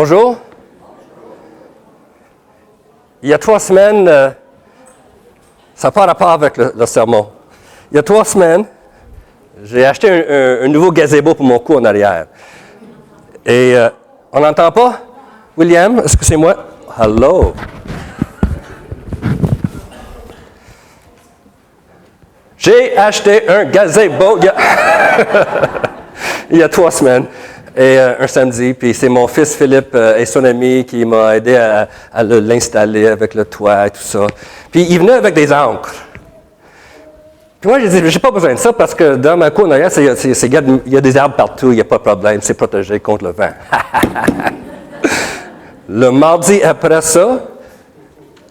Bonjour. Il y a 3 semaines, ça n'a pas rapport avec le sermon. Il y a 3 semaines, j'ai acheté un nouveau gazebo pour mon cou en arrière. Et on n'entend pas? William, est-ce que c'est moi? Hello. J'ai acheté un gazebo il y a 3 semaines. Et un samedi, puis c'est mon fils Philippe et son ami qui m'a aidé à l'installer avec le toit et tout ça. Puis il venait avec des ancres. Puis moi, j'ai dit, j'ai pas besoin de ça parce que dans ma cour en arrière, il y a des arbres partout, il n'y a pas de problème, c'est protégé contre le vent. Le mardi après ça,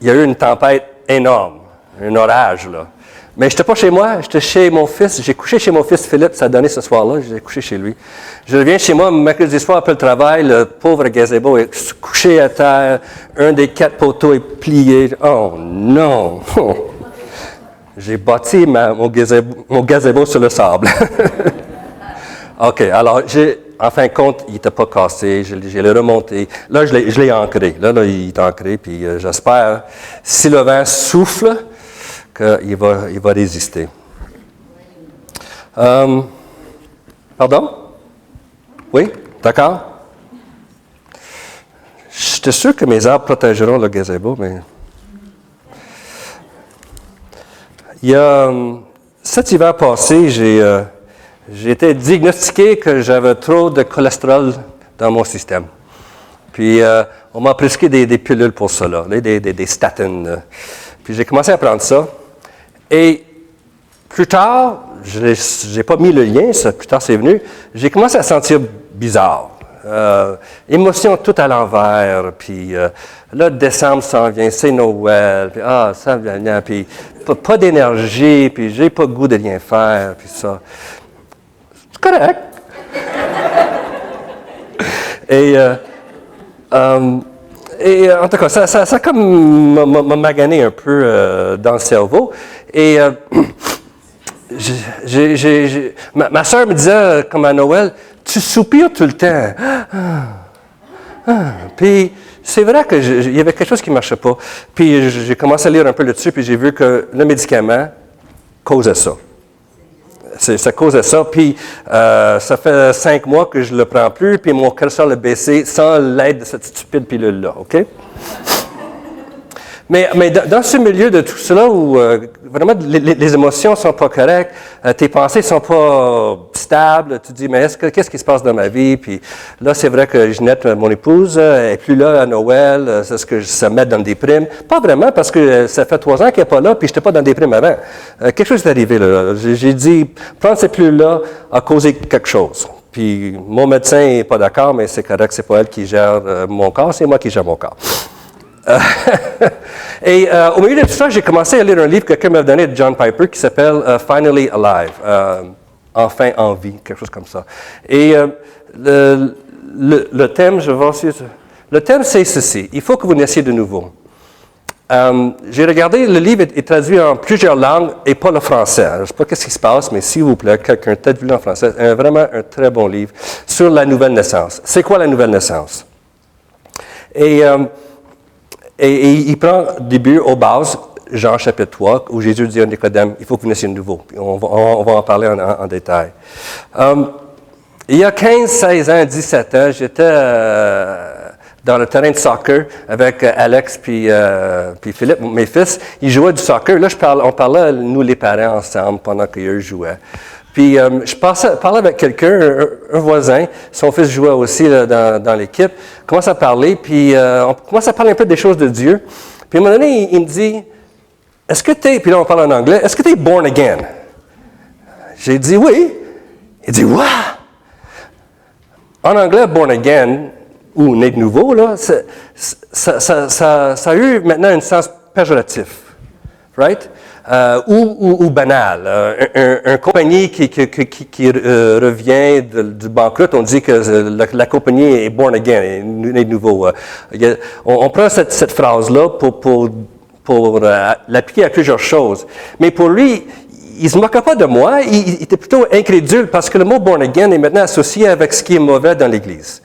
il y a eu une tempête énorme, un orage, là. Mais je n'étais pas chez moi, j'étais chez mon fils. J'ai couché chez mon fils Philippe, ça a donné ce soir-là, j'ai couché chez lui. Je reviens chez moi, mercredi soir après le travail, le pauvre gazebo est couché à terre, un des 4 poteaux est plié. Oh non! J'ai bâti mon gazebo sur le sable. OK, alors, en fin de compte, il n'était pas cassé, je l'ai remonté. Là, je l'ai ancré. Là, il est ancré, puis j'espère, si le vent souffle, qu'il va résister. Pardon? Oui? D'accord? J'étais sûr que mes arbres protégeront le gazebo, mais... Il y a... cet hiver passé, j'ai été diagnostiqué que j'avais trop de cholestérol dans mon système. Puis, on m'a prescrit des pilules pour cela, des statines. Puis, j'ai commencé à prendre ça. Et plus tard, je n'ai pas mis le lien, ça, plus tard c'est venu, j'ai commencé à sentir bizarre. Émotion tout à l'envers, puis là, décembre s'en vient, c'est Noël, puis ça vient, puis pas d'énergie, puis j'ai pas le goût de rien faire, puis ça. C'est correct. Et en tout cas, ça comme m'a magané un peu dans le cerveau. Et ma soeur me disait, comme à Noël, tu soupires tout le temps. Puis c'est vrai qu'il y avait quelque chose qui ne marchait pas. Puis j'ai commencé à lire un peu là-dessus, puis j'ai vu que le médicament causait ça. Ça causait ça, puis ça fait 5 mois que je ne le prends plus, puis mon cholestérol a baissé sans l'aide de cette stupide pilule-là, OK? Mais dans ce milieu de tout cela où vraiment les émotions ne sont pas correctes, tes pensées ne sont pas stables, tu te dis, mais qu'est-ce qui se passe dans ma vie? Puis là, c'est vrai que Ginette, mon épouse, n'est plus là à Noël, c'est ce que ça me met dans le déprime. Pas vraiment, parce que ça fait 3 ans qu'elle n'est pas là, puis je n'étais pas dans le déprime avant. Quelque chose est arrivé, là. J'ai dit, prendre cette pilule-là a causé quelque chose. Puis mon médecin n'est pas d'accord, mais c'est correct, c'est pas elle qui gère mon corps, c'est moi qui gère mon corps. Et au milieu de tout ça, j'ai commencé à lire un livre que quelqu'un m'a donné de John Piper qui s'appelle Finally Alive, Enfin en vie, quelque chose comme ça. Et le thème, je vais voir si... Le thème, c'est ceci. Il faut que vous naissiez de nouveau. J'ai regardé, le livre est traduit en plusieurs langues et pas le français. Je ne sais pas ce qui se passe, mais s'il vous plaît, quelqu'un peut-être vu en français, vraiment un très bon livre sur la nouvelle naissance. C'est quoi la nouvelle naissance? Et il prend début aux bases, Jean chapitre 3, où Jésus dit à Nicodème, il faut que vous naissiez de nouveau. Puis on va en parler en détail. Il y a 15, 16 ans, 17 ans, j'étais dans le terrain de soccer avec Alex puis Philippe, mes fils. Ils jouaient du soccer. Là, on parlait, nous les parents, ensemble, pendant qu'eux jouaient. Puis je parlais avec quelqu'un, un voisin, son fils jouait aussi là, dans l'équipe, commence à parler, puis on commence à parler un peu des choses de Dieu. Puis à un moment donné, il me dit, est-ce que puis là on parle en anglais, est-ce que tu es born again? J'ai dit oui. Il dit, what? En anglais, born again, ou né de nouveau, là, ça a eu maintenant un sens péjoratif, right? Ou banal. Un compagnie qui revient du banqueroute, on dit que la compagnie est born again, est née de nouveau. On prend cette phrase-là pour l'appliquer à plusieurs choses. Mais pour lui, il ne se moquait pas de moi, il était plutôt incrédule parce que le mot born again est maintenant associé avec ce qui est mauvais dans l'Église.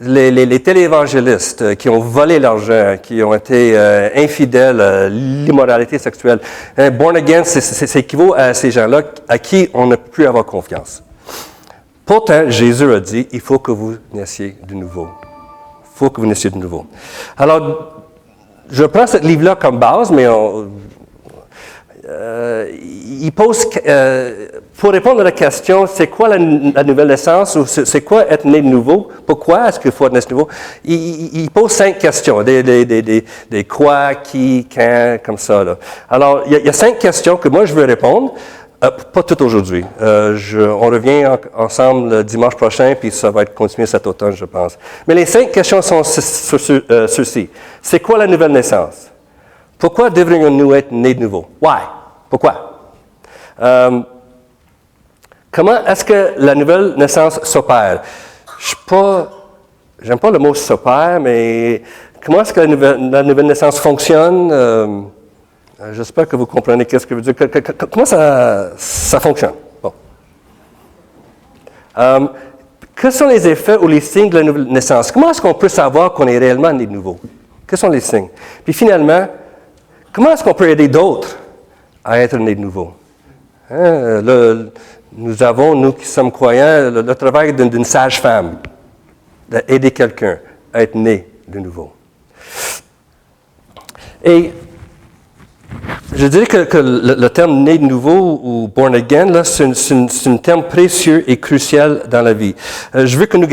les téléévangélistes qui ont volé l'argent, qui ont été infidèles à l'immoralité sexuelle. Born again, c'est équivaut à ces gens-là à qui on ne peut plus avoir confiance. Pourtant, Jésus a dit, il faut que vous naissiez de nouveau. Il faut que vous naissiez de nouveau. Alors, je prends ce livre-là comme base, mais il pose, pour répondre à la question, c'est quoi la nouvelle naissance ou c'est quoi être né de nouveau? Pourquoi est-ce qu'il faut être né de nouveau? Il pose 5 questions, des quoi, qui, quand, comme ça. Là. Alors, il y a 5 questions que moi je veux répondre. Pas tout aujourd'hui. On revient ensemble dimanche prochain, puis ça va être continué cet automne, je pense. Mais les 5 questions sont ceci. C'est quoi la nouvelle naissance? Pourquoi devrions-nous être nés de nouveau? Why? Pourquoi? Comment est-ce que la nouvelle naissance s'opère? J'aime pas le mot s'opère, mais comment est-ce que la nouvelle naissance fonctionne? J'espère que vous comprenez ce que je veux dire. Comment ça fonctionne? Bon. Quels sont les effets ou les signes de la nouvelle naissance? Comment est-ce qu'on peut savoir qu'on est réellement né de nouveau? Quels sont les signes? Puis finalement, comment est-ce qu'on peut aider d'autres à être nés de nouveau? Nous avons, nous qui sommes croyants, le travail d'une sage-femme, d'aider quelqu'un à être né de nouveau. Et je dirais que le terme « né de nouveau » ou « born again », là, c'est un terme précieux et crucial dans la vie. Je veux que nous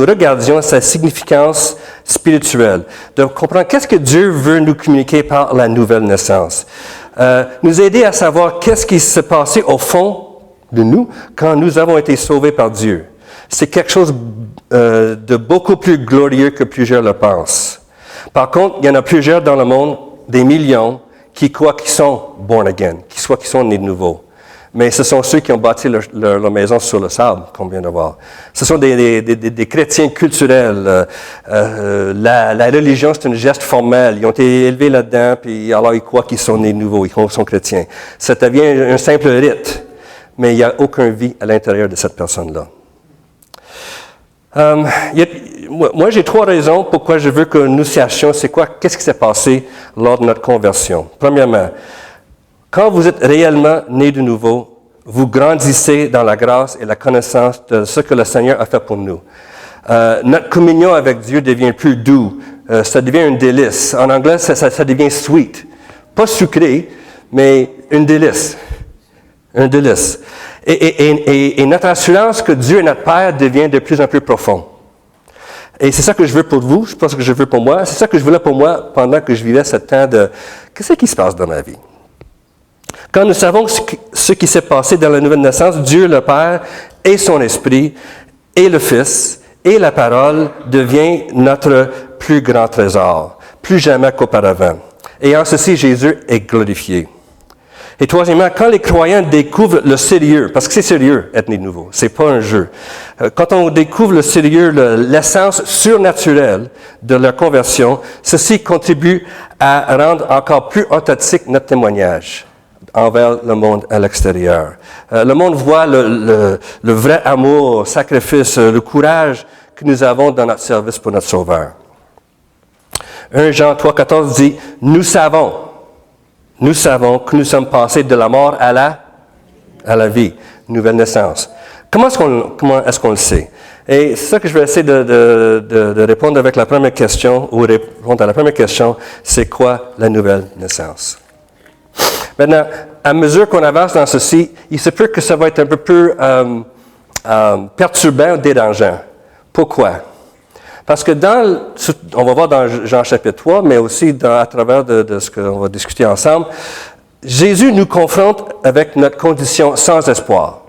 regardions sa significance spirituelle, de comprendre qu'est-ce que Dieu veut nous communiquer par la nouvelle naissance. Nous aider à savoir qu'est-ce qui s'est passé au fond de nous quand nous avons été sauvés par Dieu. C'est quelque chose de beaucoup plus glorieux que plusieurs le pensent. Par contre, il y en a plusieurs dans le monde, des millions, qui croient qu'ils sont born again, qui sont nés de nouveau. Mais ce sont ceux qui ont bâti leur maison sur le sable, qu'on vient de voir. Ce sont des chrétiens culturels. La religion, c'est un geste formel. Ils ont été élevés là-dedans, puis alors ils croient qu'ils sont nés de nouveau, ils sont chrétiens. Ça devient un simple rite, mais il n'y a aucune vie à l'intérieur de cette personne-là. Moi, j'ai 3 raisons pourquoi je veux que nous sachions qu'est-ce qui s'est passé lors de notre conversion. Premièrement, quand vous êtes réellement né de nouveau, vous grandissez dans la grâce et la connaissance de ce que le Seigneur a fait pour nous. Notre communion avec Dieu devient plus doux, ça devient un délice. En anglais, ça devient sweet. Pas sucré, mais un délice. Un délice. Et notre assurance que Dieu est notre Père devient de plus en plus profond. Et c'est ça que je veux pour vous, je pense que je veux pour moi. C'est ça que je voulais pour moi pendant que je vivais ce temps de « qu'est-ce qui se passe dans ma vie? » Quand nous savons ce qui s'est passé dans la nouvelle naissance, Dieu le Père et son Esprit et le Fils et la Parole devient notre plus grand trésor, plus jamais qu'auparavant. Et en ceci, Jésus est glorifié. Et troisièmement, quand les croyants découvrent le sérieux, parce que c'est sérieux être né de nouveau, c'est pas un jeu. Quand on découvre le sérieux, l'essence surnaturelle de leur conversion, ceci contribue à rendre encore plus authentique notre témoignage envers le monde à l'extérieur. Le monde voit le vrai amour, sacrifice, le courage que nous avons dans notre service pour notre Sauveur. 1 Jean 3,14 dit « Nous savons que nous sommes passés de la mort à la vie, nouvelle naissance. » Comment est-ce qu'on le sait? Et c'est ça que je vais essayer de répondre avec la première question, ou répondre à la première question, c'est quoi la nouvelle naissance? Maintenant, à mesure qu'on avance dans ceci, il se peut que ça va être un peu plus perturbant ou dérangeant. Pourquoi? Parce que on va voir dans Jean chapitre 3, mais aussi à travers de ce qu'on va discuter ensemble, Jésus nous confronte avec notre condition sans espoir.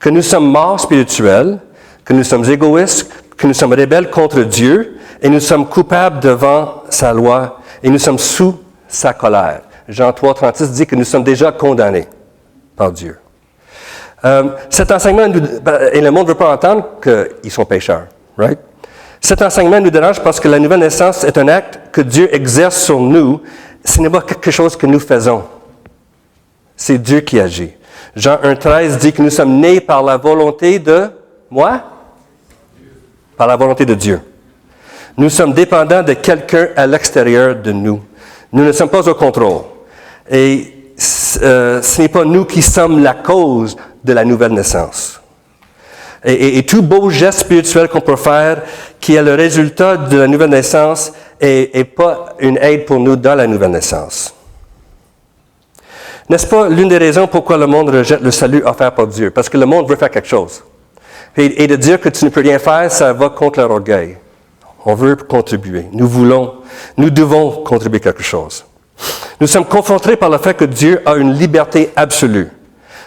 Que nous sommes morts spirituels, que nous sommes égoïstes, que nous sommes rebelles contre Dieu, et nous sommes coupables devant sa loi, et nous sommes sous sa colère. Jean 3, 36 dit que nous sommes déjà condamnés par Dieu. Cet enseignement, et le monde ne veut pas entendre qu'ils sont pécheurs, right? Cet enseignement nous dérange parce que la nouvelle naissance est un acte que Dieu exerce sur nous. Ce n'est pas quelque chose que nous faisons. C'est Dieu qui agit. Jean 1,13 dit que nous sommes nés par la volonté de moi? par la volonté de Dieu. Nous sommes dépendants de quelqu'un à l'extérieur de nous. Nous ne sommes pas au contrôle. Et ce n'est pas nous qui sommes la cause de la nouvelle naissance. Et tout beau geste spirituel qu'on peut faire, qui est le résultat de la nouvelle naissance, n'est pas une aide pour nous dans la nouvelle naissance. N'est-ce pas l'une des raisons pourquoi le monde rejette le salut offert par Dieu? Parce que le monde veut faire quelque chose. Et de dire que tu ne peux rien faire, ça va contre leur orgueil. On veut contribuer. Nous devons contribuer quelque chose. Nous sommes confrontés par le fait que Dieu a une liberté absolue.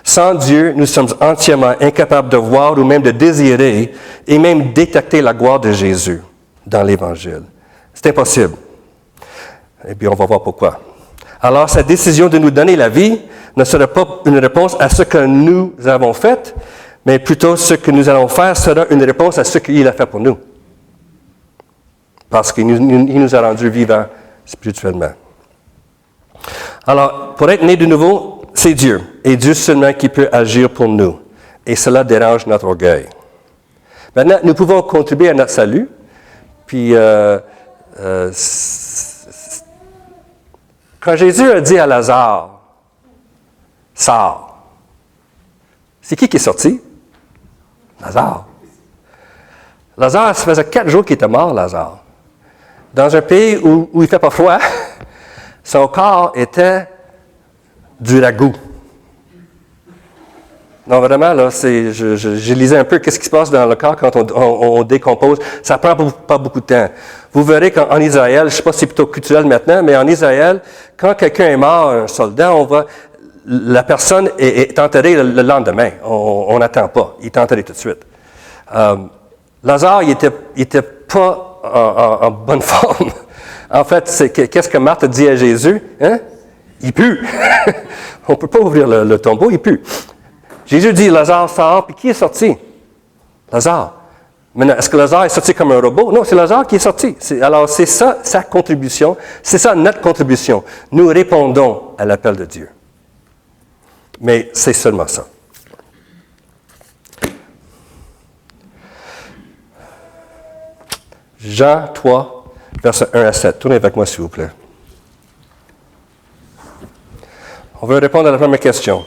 Sans Dieu, nous sommes entièrement incapables de voir ou même de désirer et même détecter la gloire de Jésus dans l'Évangile. C'est impossible. Et puis on va voir pourquoi. Alors, sa décision de nous donner la vie ne sera pas une réponse à ce que nous avons fait, mais plutôt ce que nous allons faire sera une réponse à ce qu'il a fait pour nous. Parce qu'il nous a rendus vivants spirituellement. Alors, pour être né de nouveau, c'est Dieu, et Dieu seulement qui peut agir pour nous. Et cela dérange notre orgueil. Maintenant, nous pouvons contribuer à notre salut, puis quand Jésus a dit à Lazare, « Sors », c'est qui est sorti? Lazare. Lazare, ça faisait 4 jours qu'il était mort, Lazare. Dans un pays où il ne fait pas froid, son corps était du ragoût. Non, vraiment, là, je lisais un peu qu'est-ce qui se passe dans le corps quand on décompose. Ça prend pas beaucoup de temps. Vous verrez qu'en Israël, je ne sais pas si c'est plutôt culturel maintenant, mais en Israël, quand quelqu'un est mort, un soldat, la personne est enterrée le lendemain. On n'attend pas. Il est enterré tout de suite. Lazare, il était pas en bonne forme. En fait, qu'est-ce que Marthe dit à Jésus? Hein? Il pue. On ne peut pas ouvrir le tombeau, il pue. Jésus dit, Lazare sort, puis qui est sorti? Lazare. Maintenant, est-ce que Lazare est sorti comme un robot? Non, c'est Lazare qui est sorti. Alors, c'est ça, sa contribution. C'est ça, notre contribution. Nous répondons à l'appel de Dieu. Mais c'est seulement ça. Jean 3, versets 1 à 7. Tournez avec moi, s'il vous plaît. On veut répondre à la première question.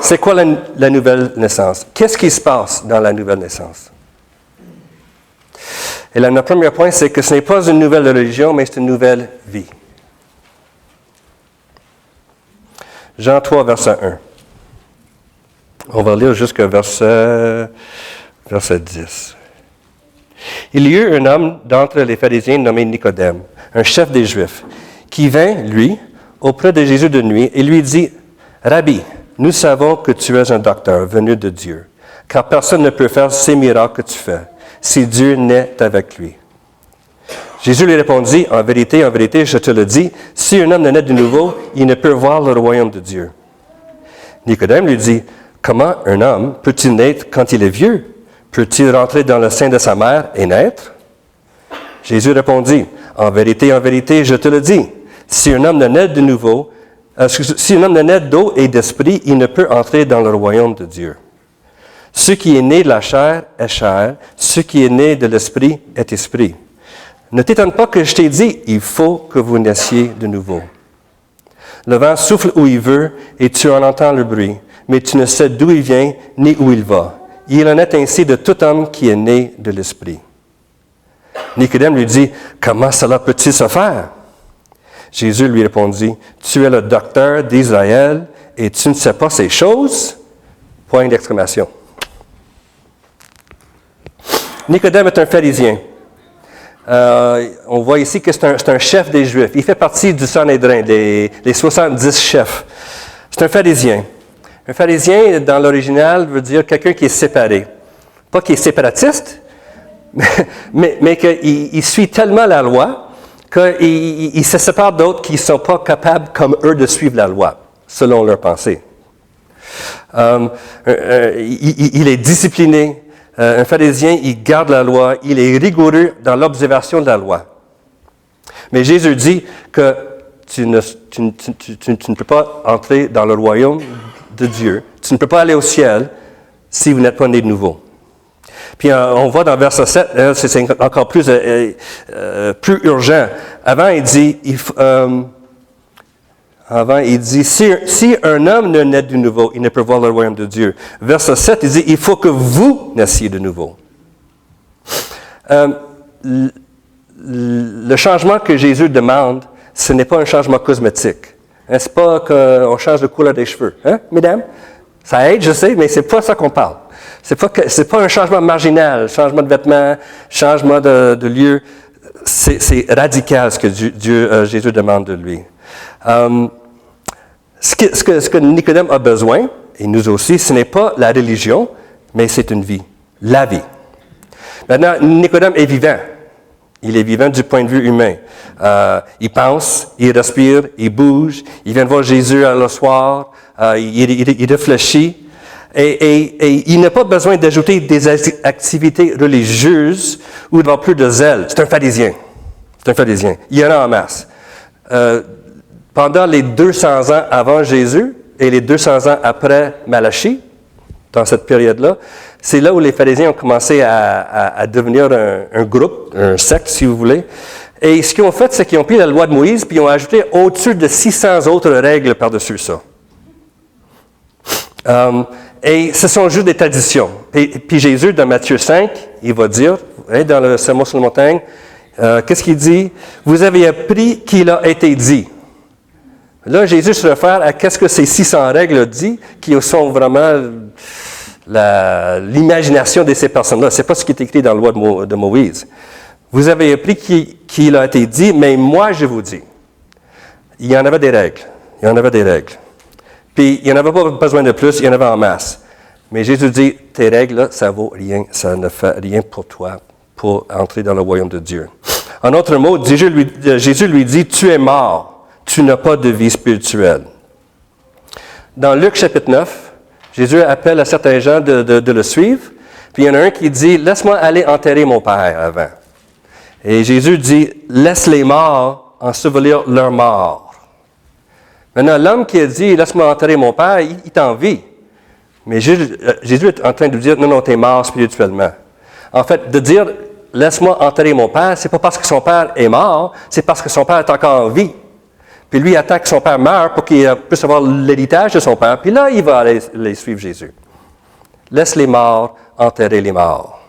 C'est quoi la nouvelle naissance? Qu'est-ce qui se passe dans la nouvelle naissance? Et là, notre premier point, c'est que ce n'est pas une nouvelle religion, mais c'est une nouvelle vie. Jean 3, verset 1. On va lire jusqu'au verset 10. Il y eut un homme d'entre les pharisiens nommé Nicodème, un chef des Juifs, qui vint, lui, auprès de Jésus de nuit et lui dit, « Rabbi, nous savons que tu es un docteur venu de Dieu, car personne ne peut faire ces miracles que tu fais, si Dieu n'est avec lui. » Jésus lui répondit, « en vérité, je te le dis, si un homme ne naît de nouveau, il ne peut voir le royaume de Dieu. » Nicodème lui dit, « Comment un homme peut-il naître quand il est vieux? Peut-il rentrer dans le sein de sa mère et naître? » Jésus répondit, « En vérité, je te le dis, si un homme ne naît de nouveau, si un homme ne naît d'eau et d'esprit, il ne peut entrer dans le royaume de Dieu. Ce qui est né de la chair est chair, ce qui est né de l'esprit est esprit. Ne t'étonne pas que je t'ai dit, il faut que vous naissiez de nouveau. Le vent souffle où il veut et tu en entends le bruit, mais tu ne sais d'où il vient ni où il va. Il en est ainsi de tout homme qui est né de l'esprit. » Nicodème lui dit, « Comment cela peut-il se faire? » Jésus lui répondit, « Tu es le docteur d'Israël et tu ne sais pas ces choses? » Point d'exclamation. Nicodème est un pharisien. On voit ici que c'est un chef des Juifs. Il fait partie du Sanhédrin, les 70 chefs. C'est un pharisien. Un pharisien, dans l'original, veut dire quelqu'un qui est séparé. Pas qui est séparatiste, mais qu'il suit tellement la loi qu'il se sépare d'autres qui ne sont pas capables, comme eux, de suivre la loi, selon leur pensée. Il est discipliné. Un pharisien, il garde la loi. Il est rigoureux dans l'observation de la loi. Mais Jésus dit que tu ne peux pas entrer dans le royaume de Dieu. Tu ne peux pas aller au ciel si vous n'êtes pas né de nouveau. Puis on voit dans verset 7, c'est encore plus urgent. Avant, il dit, si un homme ne naît de nouveau, il ne peut voir le royaume de Dieu. Verset 7, il dit, il faut que vous naissiez de nouveau. Le changement que Jésus demande, ce n'est pas un changement cosmétique. Hein, c'est pas qu'on change de couleur des cheveux. Hein, mesdames? Ça aide, je sais, mais c'est pas ça qu'on parle. C'est pas un changement marginal, changement de vêtements, changement de lieu. C'est radical ce que Jésus demande de lui. Ce que Nicodème a besoin, et nous aussi, ce n'est pas la religion, mais c'est une vie, la vie. Maintenant, Nicodème est vivant. Il est vivant du point de vue humain. Il pense, il respire, il bouge. Il vient de voir Jésus le soir. Il réfléchit. Et il n'a pas besoin d'ajouter des activités religieuses ou d'avoir plus de zèle. C'est un pharisien. Il y en a en masse. Pendant les 200 ans avant Jésus et les 200 ans après Malachie, dans cette période-là, c'est là où les pharisiens ont commencé à devenir un groupe, un secte, si vous voulez. Et ce qu'ils ont fait, c'est qu'ils ont pris la loi de Moïse puis ils ont ajouté au-dessus de 600 autres règles par-dessus ça. Et ce sont juste des traditions. Puis Jésus, dans Matthieu 5, il va dire, dans le Sermon sur la montagne, qu'est-ce qu'il dit? Vous avez appris qu'il a été dit. Là, Jésus se réfère à qu'est-ce que ces 600 règles disent, qui sont vraiment l'imagination de ces personnes-là. Ce n'est pas ce qui est écrit dans la loi de Moïse. Vous avez appris qu'il a été dit, mais moi, je vous dis. Il y en avait des règles. Puis, il n'y en avait pas besoin de plus, il y en avait en masse. Mais Jésus dit, tes règles, là, ça vaut rien, ça ne fait rien pour toi, pour entrer dans le royaume de Dieu. En d'autres mots, Jésus lui dit, tu es mort, tu n'as pas de vie spirituelle. Dans Luc chapitre 9, Jésus appelle à certains gens de le suivre, puis il y en a un qui dit, laisse-moi aller enterrer mon père avant. Et Jésus dit, laisse les morts ensevelir leurs morts. Maintenant, l'homme qui a dit, laisse-moi enterrer mon père, il est en vie. Mais Jésus est en train de lui dire, non, tu es mort spirituellement. En fait, de dire, laisse-moi enterrer mon père, c'est pas parce que son père est mort, c'est parce que son père est encore en vie. Puis lui, il attend que son père meure pour qu'il puisse avoir l'héritage de son père. Puis là, il va aller suivre Jésus. Laisse les morts enterrer les morts.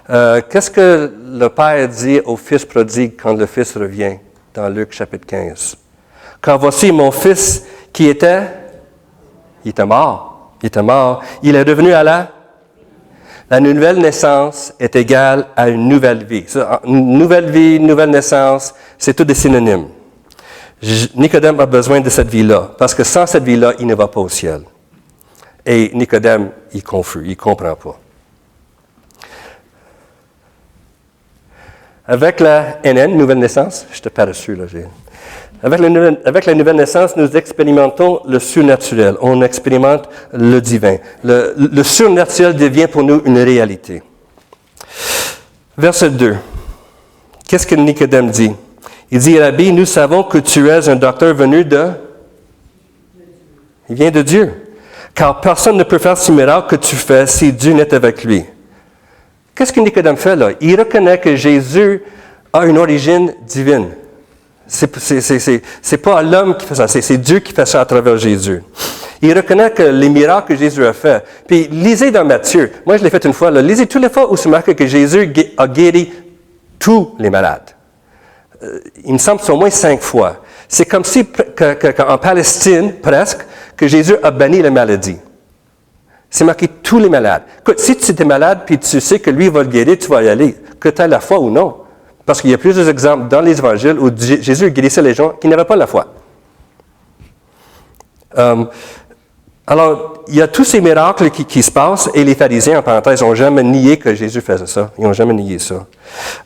Qu'est-ce que le père dit au fils prodigue quand le fils revient dans Luc chapitre 15? Quand voici mon fils qui était mort. Il est revenu à la nouvelle naissance est égale à une nouvelle vie. Une nouvelle vie, une nouvelle naissance, c'est tout des synonymes. Nicodème a besoin de cette vie-là, parce que sans cette vie-là, il ne va pas au ciel. Et Nicodème, il est confus, il ne comprend pas. Avec la NN, nouvelle naissance, je te parle dessus, là, avec la nouvelle naissance, nous expérimentons le surnaturel. On expérimente le divin. Le surnaturel devient pour nous une réalité. Verset 2. Qu'est-ce que Nicodème dit? Il dit, Rabbi, nous savons que tu es un docteur venu de... Il vient de Dieu. Car personne ne peut faire ce miracle que tu fais si Dieu n'est avec lui. Qu'est-ce que Nicodème fait là? Il reconnaît que Jésus a une origine divine. C'est pas l'homme qui fait ça, c'est Dieu qui fait ça à travers Jésus. Il reconnaît que les miracles que Jésus a fait. Puis lisez dans Matthieu. Moi, je l'ai fait une fois. Là, lisez toutes les fois où c'est marqué que Jésus a guéri tous les malades. Il me semble que c'est au moins 5 fois. C'est comme si, en Palestine, presque, que Jésus a banni la maladie. C'est marqué tous les malades. Écoute, si tu étais malade puis tu sais que lui va le guérir, tu vas y aller, que tu aies la foi ou non. Parce qu'il y a plusieurs exemples dans les évangiles où Jésus guérissait les gens qui n'avaient pas la foi. Alors, il y a tous ces miracles qui se passent et les pharisiens, en parenthèse, n'ont jamais nié que Jésus faisait ça. Ils n'ont jamais nié ça.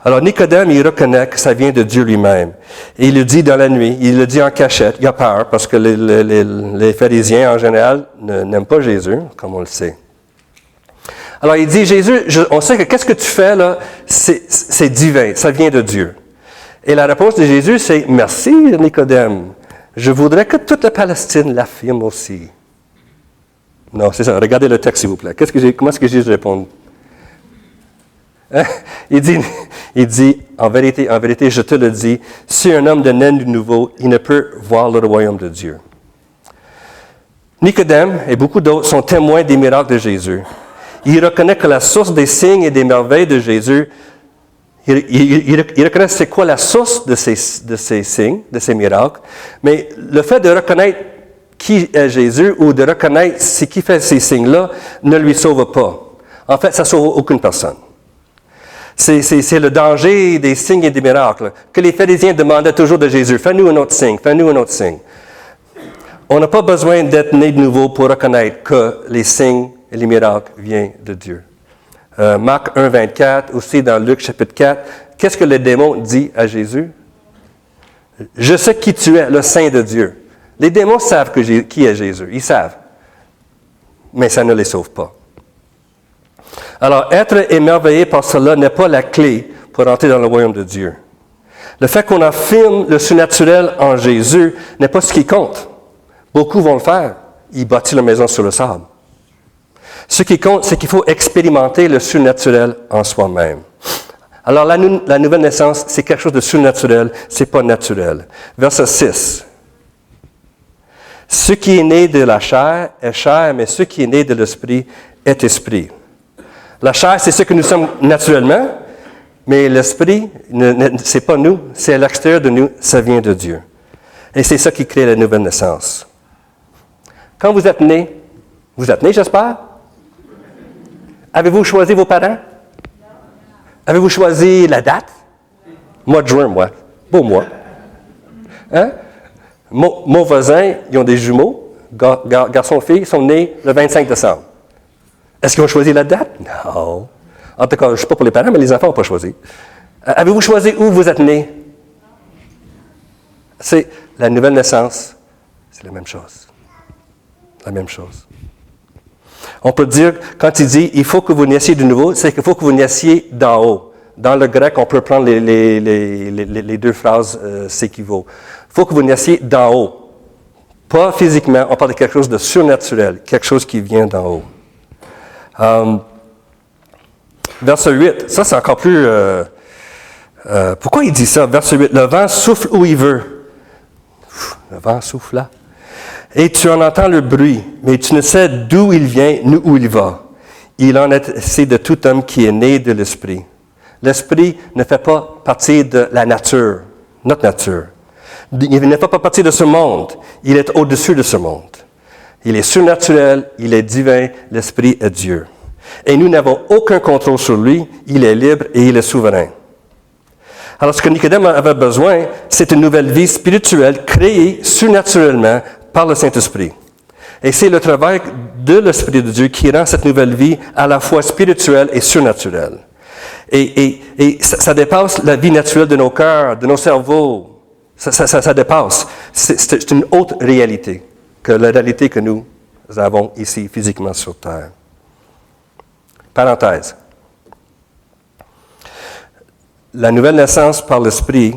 Alors, Nicodème, il reconnaît que ça vient de Dieu lui-même. Et il le dit dans la nuit, il le dit en cachette. Il a peur parce que les pharisiens, en général, n'aiment pas Jésus, comme on le sait. Alors, il dit, Jésus, on sait que qu'est-ce que tu fais là, c'est divin, ça vient de Dieu. Et la réponse de Jésus, c'est, merci Nicodème, je voudrais que toute la Palestine l'affirme aussi. Non, c'est ça, regardez le texte s'il vous plaît. Comment est-ce que Jésus répond? Hein? Il dit, en vérité, je te le dis, si un homme de naît de nouveau, il ne peut voir le royaume de Dieu. Nicodème et beaucoup d'autres sont témoins des miracles de Jésus. Ils reconnaissent que la source des signes et des merveilles de Jésus, ils reconnaissent c'est quoi la source de ces signes, de ces miracles, mais le fait de reconnaître qui est Jésus ou de reconnaître c'est qui fait ces signes-là ne lui sauve pas. En fait, ça ne sauve aucune personne. C'est le danger des signes et des miracles que les pharisiens demandaient toujours de Jésus. Fais-nous un autre signe, fais-nous un autre signe. On n'a pas besoin d'être né de nouveau pour reconnaître que les signes et les miracles viennent de Dieu. Marc 1, 24, aussi dans Luc chapitre 4, qu'est-ce que le démon dit à Jésus? Je sais qui tu es, le Saint de Dieu. Les démons savent qui est Jésus, ils savent. Mais ça ne les sauve pas. Alors, être émerveillé par cela n'est pas la clé pour entrer dans le royaume de Dieu. Le fait qu'on affirme le surnaturel en Jésus n'est pas ce qui compte. Beaucoup vont le faire. Ils bâtissent leur maison sur le sable. Ce qui compte, c'est qu'il faut expérimenter le surnaturel en soi-même. Alors, la nouvelle naissance, c'est quelque chose de surnaturel, c'est pas naturel. Verset 6. Ce qui est né de la chair est chair, mais ce qui est né de l'esprit est esprit. La chair, c'est ce que nous sommes naturellement, mais l'esprit, c'est pas nous, c'est à l'extérieur de nous, ça vient de Dieu. Et c'est ça qui crée la nouvelle naissance. Quand vous êtes né, j'espère? Avez-vous choisi vos parents? Avez-vous choisi la date? Mois de juin, moi. Beau mois. Hein? Mon voisin, ils ont des jumeaux, garçon et fille, sont nés le 25 décembre. Est-ce qu'ils ont choisi la date? Non. En tout cas, je ne sais pas pour les parents, mais les enfants n'ont pas choisi. Avez-vous choisi où vous êtes nés? C'est la nouvelle naissance, c'est la même chose. La même chose. On peut dire, quand il dit « il faut que vous naissiez de nouveau », c'est qu'il faut que vous naissiez d'en haut. Dans le grec, on peut prendre les deux phrases s'équivaut. Il faut que vous naissiez d'en haut. Pas physiquement, on parle de quelque chose de surnaturel, quelque chose qui vient d'en haut. Verset 8, ça c'est encore plus... pourquoi il dit ça? Verset 8, le vent souffle où il veut. Le vent souffle là. Et tu en entends le bruit, mais tu ne sais d'où il vient ni où il va. Il en est ainsi de tout homme qui est né de l'esprit. L'esprit ne fait pas partie de la nature, notre nature. Il ne fait pas partie de ce monde. Il est au-dessus de ce monde. Il est surnaturel, il est divin, l'Esprit est Dieu. Et nous n'avons aucun contrôle sur lui, il est libre et il est souverain. Alors ce que Nicodème avait besoin, c'est une nouvelle vie spirituelle créée surnaturellement par le Saint-Esprit. Et c'est le travail de l'Esprit de Dieu qui rend cette nouvelle vie à la fois spirituelle et surnaturelle. Et ça dépasse la vie naturelle de nos cœurs, de nos cerveaux. Ça dépasse. C'est une autre réalité que la réalité que nous avons ici physiquement sur Terre. Parenthèse. La nouvelle naissance par l'Esprit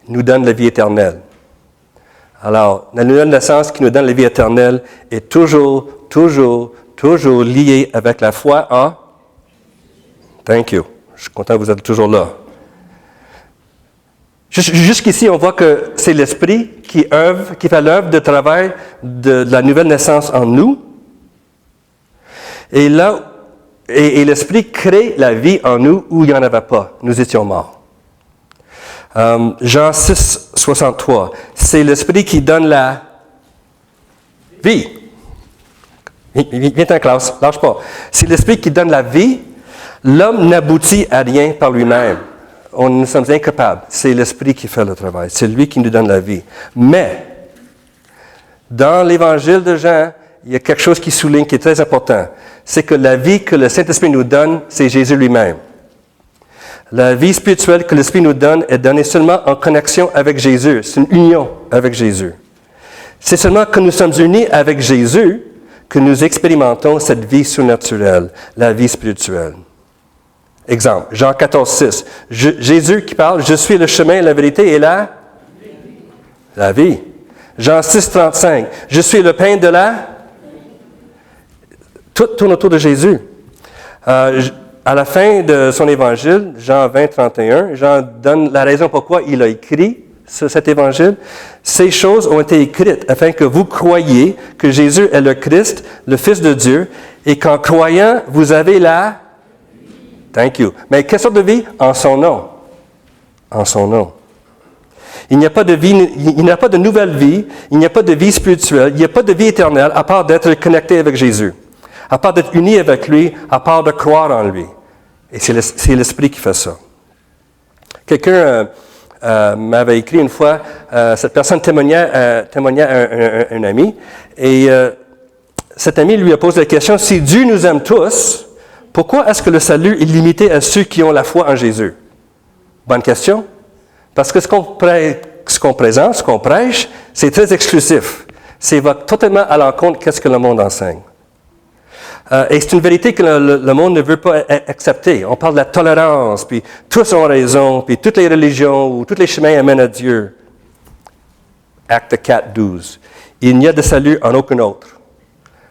nous donne la vie éternelle. Alors, la nouvelle naissance qui nous donne la vie éternelle est toujours liée avec la foi en... Thank you. Je suis content que vous êtes toujours là. Jusqu'ici, on voit que c'est l'Esprit qui fait l'œuvre de travail de la nouvelle naissance en nous. Et là, et l'Esprit crée la vie en nous où il n'y en avait pas. Nous étions morts. Jean 6, 63. C'est l'Esprit qui donne la vie. Viens en classe, lâche pas. C'est l'Esprit qui donne la vie. L'homme n'aboutit à rien par lui-même. Nous sommes incapables. C'est l'Esprit qui fait le travail. C'est lui qui nous donne la vie. Mais, dans l'Évangile de Jean, il y a quelque chose qui souligne, qui est très important. C'est que la vie que le Saint-Esprit nous donne, c'est Jésus lui-même. La vie spirituelle que l'Esprit nous donne est donnée seulement en connexion avec Jésus. C'est une union avec Jésus. C'est seulement quand nous sommes unis avec Jésus que nous expérimentons cette vie surnaturelle, la vie spirituelle. Exemple, Jean 14, 6. Jésus qui parle, « Je suis le chemin, la vérité et la vie. » Jean 6, 35. « Je suis le pain de la... » Tout tourne autour de Jésus. à la fin de son évangile, Jean 20, 31, Jean donne la raison pourquoi il a écrit cet évangile. Ces choses ont été écrites afin que vous croyiez que Jésus est le Christ, le Fils de Dieu, et qu'en croyant, vous avez la... Thank you. Mais quelle sorte de vie? En son nom. En son nom. Il n'y a pas de vie, il n'y a pas de nouvelle vie, il n'y a pas de vie spirituelle, il n'y a pas de vie éternelle à part d'être connecté avec Jésus, à part d'être uni avec lui, à part de croire en lui. Et c'est l'Esprit qui fait ça. Quelqu'un m'avait écrit une fois, cette personne témoignait à un ami, et cet ami lui a posé la question, si Dieu nous aime tous, pourquoi est-ce que le salut est limité à ceux qui ont la foi en Jésus? Bonne question. Parce que ce qu'on présente, ce qu'on prêche, c'est très exclusif. C'est va totalement à l'encontre de ce que le monde enseigne. Et c'est une vérité que le monde ne veut pas accepter. On parle de la tolérance, puis tous ont raison, puis toutes les religions ou tous les chemins amènent à Dieu. Acte 4, 12. Il n'y a de salut en aucun autre,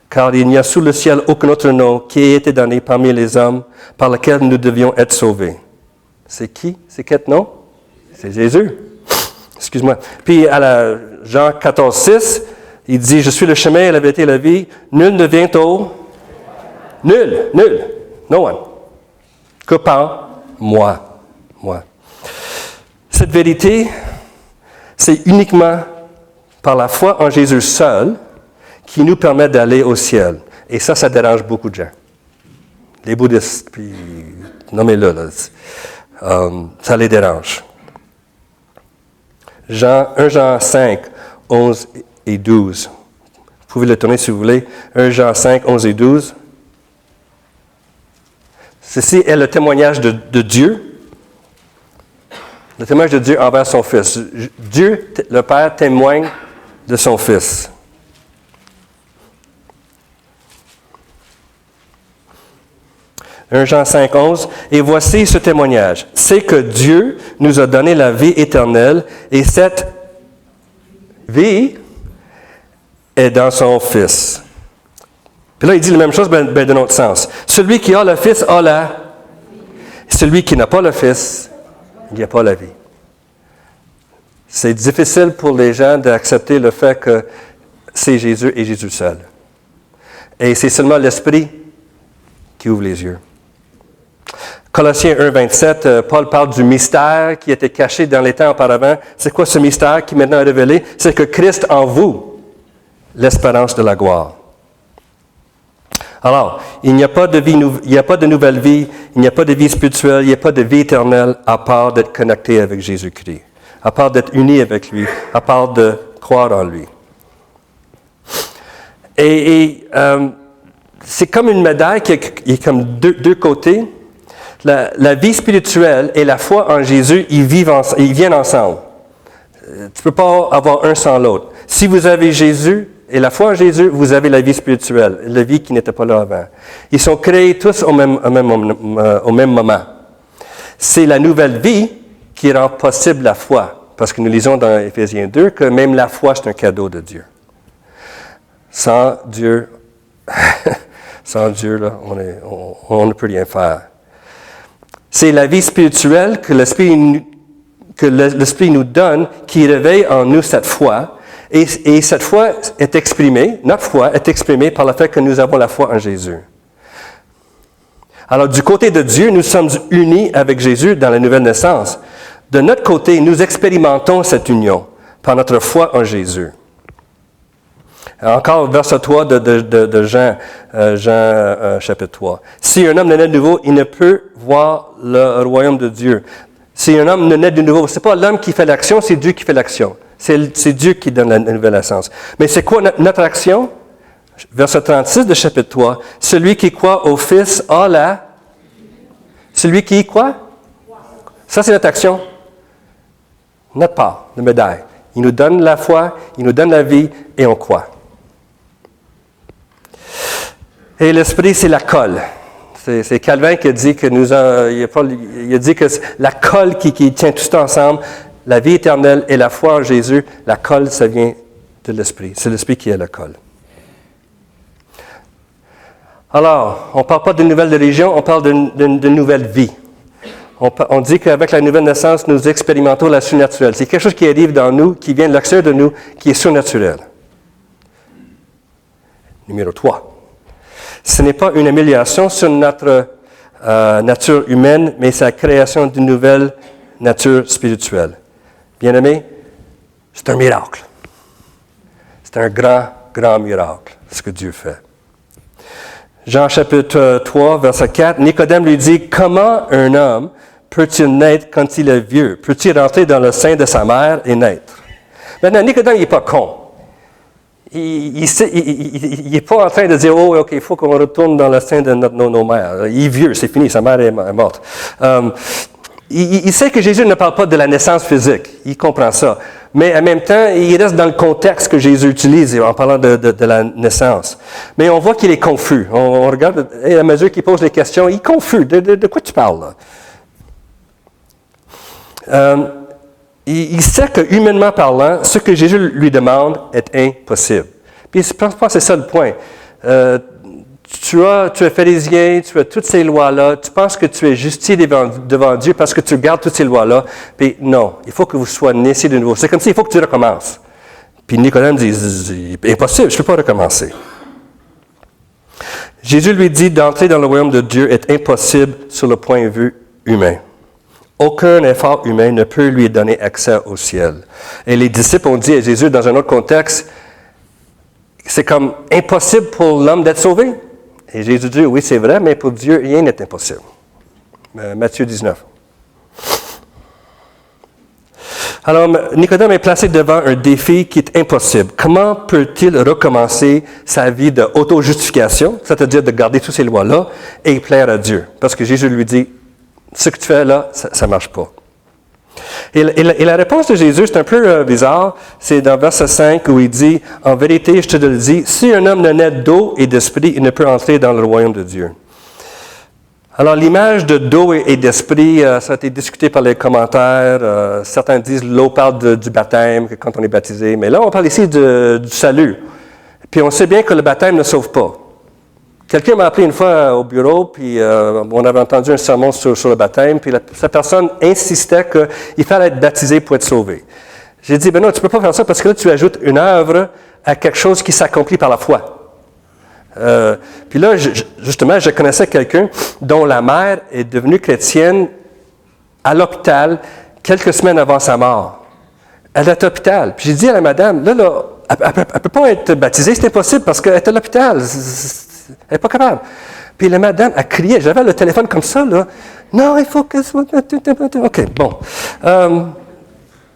car il n'y a sous le ciel aucun autre nom qui ait été donné parmi les hommes par lequel nous devions être sauvés. C'est qui? C'est quel nom? C'est Jésus. Excuse-moi. Puis à Jean 14, 6, il dit, je suis le chemin, la vérité et la vie. Nul ne vient au... Nul. No one. Que par moi. Cette vérité, c'est uniquement par la foi en Jésus seul qui nous permet d'aller au ciel. Et ça dérange beaucoup de gens. Les bouddhistes, puis nommez-le, là. Ça les dérange. 1 Jean 5, 11 et 12. Vous pouvez le tourner si vous voulez. 1 Jean 5, 11 et 12. Ceci est le témoignage de Dieu. Le témoignage de Dieu envers son Fils. Dieu, le Père, témoigne de son Fils. « 1 Jean 5, 11. Et voici ce témoignage. C'est que Dieu nous a donné la vie éternelle et cette vie est dans son Fils. » Puis là, il dit la même chose, mais d'un autre sens. Celui qui a le Fils a la... Celui qui n'a pas le Fils, il n'y a pas la vie. C'est difficile pour les gens d'accepter le fait que c'est Jésus et Jésus seul. Et c'est seulement l'Esprit qui ouvre les yeux. Colossiens 1, 27, Paul parle du mystère qui était caché dans les temps auparavant. C'est quoi ce mystère qui maintenant est révélé? C'est que Christ en vous, l'espérance de la gloire. Alors, il n'y a pas de vie, il n'y a pas de nouvelle vie, il n'y a pas de vie spirituelle, il n'y a pas de vie éternelle à part d'être connecté avec Jésus-Christ, à part d'être uni avec lui, à part de croire en lui. Et c'est comme une médaille qui est comme deux côtés. La vie spirituelle et la foi en Jésus, ils viennent ensemble. Tu ne peux pas avoir un sans l'autre. Si vous avez Jésus et la foi en Jésus, vous avez la vie spirituelle, la vie qui n'était pas là avant. Ils sont créés tous au même moment. C'est la nouvelle vie qui rend possible la foi. Parce que nous lisons dans Éphésiens 2 que même la foi, c'est un cadeau de Dieu. Sans Dieu, là, on ne peut rien faire. C'est la vie spirituelle que l'Esprit nous donne qui réveille en nous cette foi. Et cette foi est exprimée, notre foi est exprimée par le fait que nous avons la foi en Jésus. Alors, du côté de Dieu, nous sommes unis avec Jésus dans la nouvelle naissance. De notre côté, nous expérimentons cette union par notre foi en Jésus. Encore, verset 3 de Jean, chapitre 3. Si un homme ne naît de nouveau, il ne peut voir le royaume de Dieu. Si un homme ne naît de nouveau, ce n'est pas l'homme qui fait l'action, c'est Dieu qui fait l'action. C'est Dieu qui donne la nouvelle naissance. Mais c'est quoi notre action? Verset 36 de chapitre 3. Celui qui croit au Fils a la... Celui qui croit? Ça, c'est notre action. Notre part, de médaille. Il nous donne la foi, il nous donne la vie et on croit. Et l'Esprit, c'est la colle. C'est Calvin qui a dit que il a dit que la colle qui tient tout ça ensemble, la vie éternelle et la foi en Jésus, la colle, ça vient de l'Esprit. C'est l'Esprit qui est la colle. Alors, on ne parle pas d'une nouvelle religion, on parle d'une nouvelle vie. On dit qu'avec la nouvelle naissance, nous expérimentons la surnaturelle. C'est quelque chose qui arrive dans nous, qui vient de l'extérieur de nous, qui est surnaturel. Numéro 3. Ce n'est pas une amélioration sur notre nature humaine, mais c'est la création d'une nouvelle nature spirituelle. Bien-aimés, c'est un miracle. C'est un grand, grand miracle, ce que Dieu fait. Jean chapitre 3, verset 4, Nicodème lui dit, « Comment un homme peut-il naître quand il est vieux? Peut-il rentrer dans le sein de sa mère et naître? » Maintenant, Nicodème, il n'est pas con. Il n'est pas en train de dire, « Oh, OK, il faut qu'on retourne dans le sein de nos mères. » Il est vieux, c'est fini, sa mère est morte. Il sait que Jésus ne parle pas de la naissance physique. Il comprend ça. Mais en même temps, il reste dans le contexte que Jésus utilise en parlant de la naissance. Mais on voit qu'il est confus. On regarde, et à mesure qu'il pose les questions, il est confus. De quoi tu parles, là? Il sait que, humainement parlant, ce que Jésus lui demande est impossible. Puis je pense pas que c'est ça le point. Tu es pharisien, tu as toutes ces lois-là, tu penses que tu es justifié devant Dieu parce que tu gardes toutes ces lois-là. Puis non, il faut que vous soyez nés de nouveau. C'est comme s'il faut que tu recommences. Puis Nicodème dit, impossible, je ne peux pas recommencer. Jésus lui dit d'entrer dans le royaume de Dieu est impossible sur le point de vue humain. Aucun effort humain ne peut lui donner accès au ciel. Et les disciples ont dit à Jésus, dans un autre contexte, c'est comme impossible pour l'homme d'être sauvé. Et Jésus dit, oui, c'est vrai, mais pour Dieu, rien n'est impossible. Matthieu 19. Alors, Nicodème est placé devant un défi qui est impossible. Comment peut-il recommencer sa vie d'auto-justification, c'est-à-dire de garder toutes ces lois-là, et plaire à Dieu? Parce que Jésus lui dit, ce que tu fais là, ça ne marche pas. Et la réponse de Jésus, c'est un peu bizarre, c'est dans verset 5 où il dit, « En vérité, je te le dis, si un homme ne naît d'eau et d'esprit, il ne peut entrer dans le royaume de Dieu. » Alors, l'image de d'eau et d'esprit, ça a été discuté par les commentaires. Certains disent l'eau parle du baptême, quand on est baptisé, mais là, on parle ici du salut. Puis on sait bien que le baptême ne sauve pas. Quelqu'un m'a appelé une fois au bureau, puis on avait entendu un sermon sur le baptême, puis cette personne insistait qu'il fallait être baptisé pour être sauvé. J'ai dit, ben non, tu ne peux pas faire ça parce que là, tu ajoutes une œuvre à quelque chose qui s'accomplit par la foi. Puis là, justement, je connaissais quelqu'un dont la mère est devenue chrétienne à l'hôpital quelques semaines avant sa mort. Elle est à l'hôpital. Puis j'ai dit à la madame, là, elle ne peut pas être baptisée, c'est impossible parce qu'elle est à l'hôpital. Elle n'est pas capable. Puis la madame a crié. J'avais le téléphone comme ça, là. Non, il faut que... OK, bon.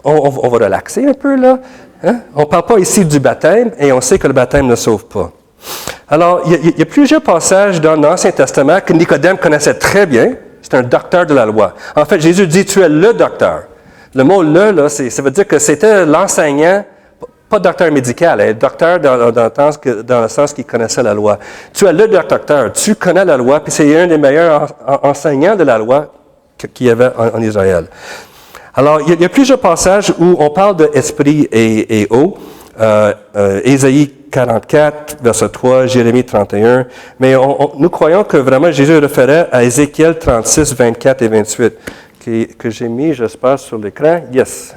On va relaxer un peu, là. Hein? On ne parle pas ici du baptême, et on sait que le baptême ne sauve pas. Alors, il y a plusieurs passages dans l'Ancien Testament que Nicodème connaissait très bien. C'est un docteur de la loi. En fait, Jésus dit, tu es le docteur. Le mot « le », là, ça veut dire que c'était l'enseignant, pas docteur médical, docteur dans le sens qu'il connaissait la loi. Tu es le docteur, tu connais la loi, puis c'est un des meilleurs enseignants de la loi qu'il y avait en Israël. Alors, il y a plusieurs passages où on parle d'esprit et eau. Ésaïe 44, verset 3, Jérémie 31. Mais nous croyons que vraiment Jésus référait à Ézéchiel 36, 24 et 28, que j'ai mis, j'espère, sur l'écran. Yes.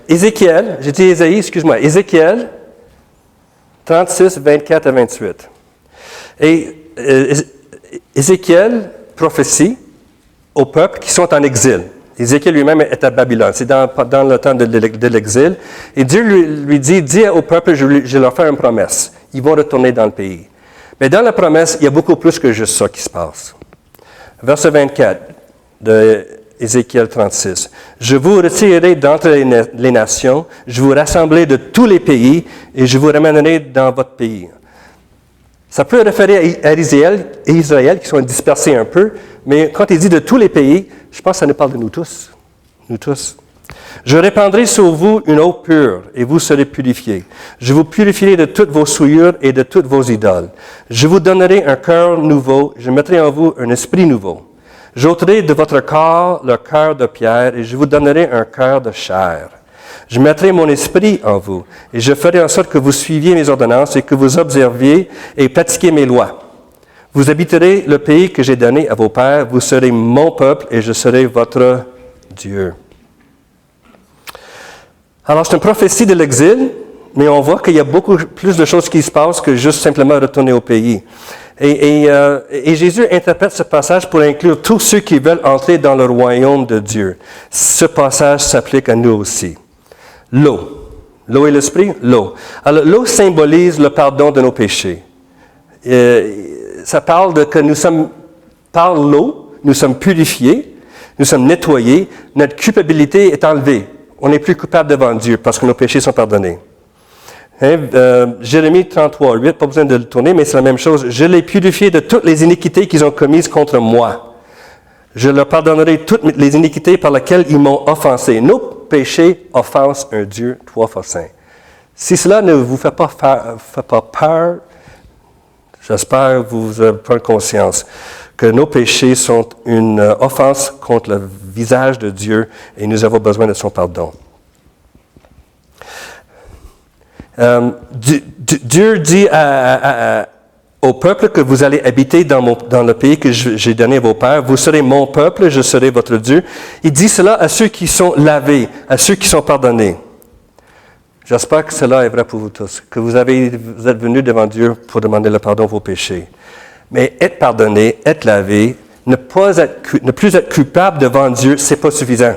Ézéchiel, j'ai dit Ésaïe, excuse-moi, Ézéchiel 36, 24 à 28. Et Ézéchiel prophétie aux peuples qui sont en exil. Ézéchiel lui-même est à Babylone. C'est dans le temps de l'exil. Et Dieu lui dit, dis au peuple, je vais leur faire une promesse. Ils vont retourner dans le pays. Mais dans la promesse, il y a beaucoup plus que juste ça qui se passe. Verset 24 de Ézéchiel 36. Je vous retirerai d'entre les nations, je vous rassemblerai de tous les pays et je vous ramènerai dans votre pays. Ça peut référer à Israël qui sont dispersés un peu, mais quand il dit de tous les pays, je pense que ça nous parle de nous tous. Nous tous. Je répandrai sur vous une eau pure et vous serez purifiés. Je vous purifierai de toutes vos souillures et de toutes vos idoles. Je vous donnerai un cœur nouveau, je mettrai en vous un esprit nouveau. J'ôterai de votre corps le cœur de pierre et je vous donnerai un cœur de chair. Je mettrai mon esprit en vous, et je ferai en sorte que vous suiviez mes ordonnances et que vous observiez et pratiquiez mes lois. Vous habiterez le pays que j'ai donné à vos pères, vous serez mon peuple et je serai votre Dieu. Alors, c'est une prophétie de l'exil, mais on voit qu'il y a beaucoup plus de choses qui se passent que juste simplement retourner au pays. Et Jésus interprète ce passage pour inclure tous ceux qui veulent entrer dans le royaume de Dieu. Ce passage s'applique à nous aussi. L'eau. L'eau et l'esprit? L'eau. Alors, l'eau symbolise le pardon de nos péchés. Ça parle de que nous sommes, par l'eau, nous sommes purifiés, nous sommes nettoyés, notre culpabilité est enlevée. On n'est plus coupable devant Dieu parce que nos péchés sont pardonnés. Jérémie 33, 8, pas besoin de le tourner, mais c'est la même chose. Je les purifié de toutes les iniquités qu'ils ont commises contre moi. Je leur pardonnerai toutes les iniquités par lesquelles ils m'ont offensé. Nos péchés offensent un Dieu 3 fois saint. Si cela ne vous fait pas peur, j'espère que vous prenez conscience que nos péchés sont une offense contre le visage de Dieu et nous avons besoin de son pardon. Dieu dit au peuple que vous allez habiter dans le pays que j'ai donné à vos pères. Vous serez mon peuple, je serai votre Dieu. Il dit cela à ceux qui sont lavés, à ceux qui sont pardonnés. J'espère que cela est vrai pour vous tous, que vous êtes venus devant Dieu pour demander le pardon de vos péchés. Mais être pardonné, être lavé, ne plus être coupable devant Dieu, c'est pas suffisant.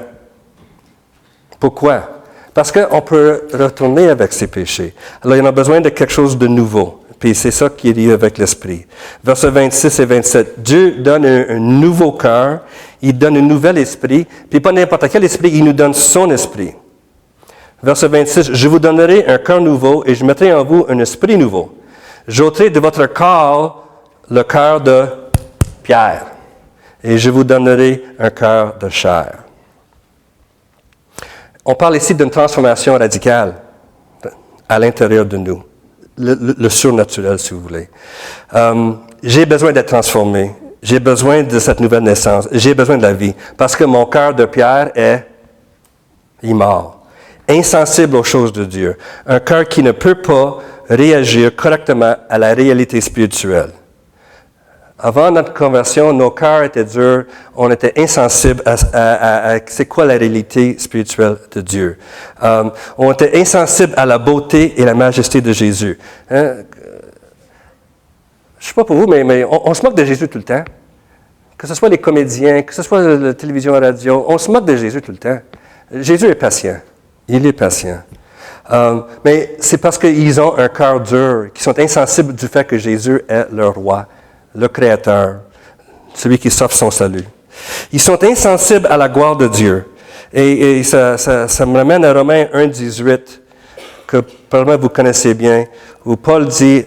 Pourquoi? Parce qu'on peut retourner avec ses péchés. Alors, il y en a besoin de quelque chose de nouveau. Puis c'est ça qui est lié avec l'esprit. Versets 26 et 27. Dieu donne un nouveau cœur, il donne un nouvel esprit, puis pas n'importe quel esprit, il nous donne son esprit. Verset 26. Je vous donnerai un cœur nouveau et je mettrai en vous un esprit nouveau. J'ôterai de votre corps le cœur de pierre et je vous donnerai un cœur de chair. On parle ici d'une transformation radicale à l'intérieur de nous, le surnaturel, si vous voulez. J'ai besoin d'être transformé. J'ai besoin de cette nouvelle naissance. J'ai besoin de la vie. Parce que mon cœur de pierre est mort, insensible aux choses de Dieu. Un cœur qui ne peut pas réagir correctement à la réalité spirituelle. Avant notre conversion, nos cœurs étaient durs, on était insensibles à c'est quoi la réalité spirituelle de Dieu. On était insensibles à la beauté et la majesté de Jésus. Hein? Je ne sais pas pour vous, mais on se moque de Jésus tout le temps. Que ce soit les comédiens, que ce soit la télévision, la radio, on se moque de Jésus tout le temps. Jésus est patient. Il est patient. Mais c'est parce qu'ils ont un cœur dur, qu'ils sont insensibles du fait que Jésus est leur roi, le Créateur, celui qui s'offre son salut. Ils sont insensibles à la gloire de Dieu. Et ça me ramène à Romains 1, 18, que probablement vous connaissez bien, où Paul dit,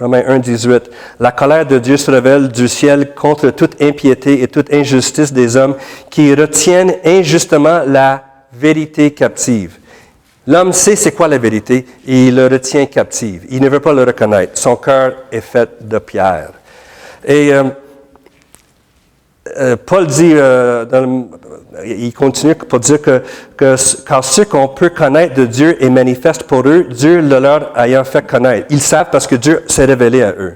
Romains 1, 18, « La colère de Dieu se révèle du ciel contre toute impiété et toute injustice des hommes qui retiennent injustement la vérité captive. » L'homme sait c'est quoi la vérité et il le retient captive. Il ne veut pas le reconnaître. Son cœur est fait de pierre. Et Paul dit, il continue pour dire que car ce qu'on peut connaître de Dieu est manifeste pour eux, Dieu le leur ayant fait connaître. Ils savent parce que Dieu s'est révélé à eux,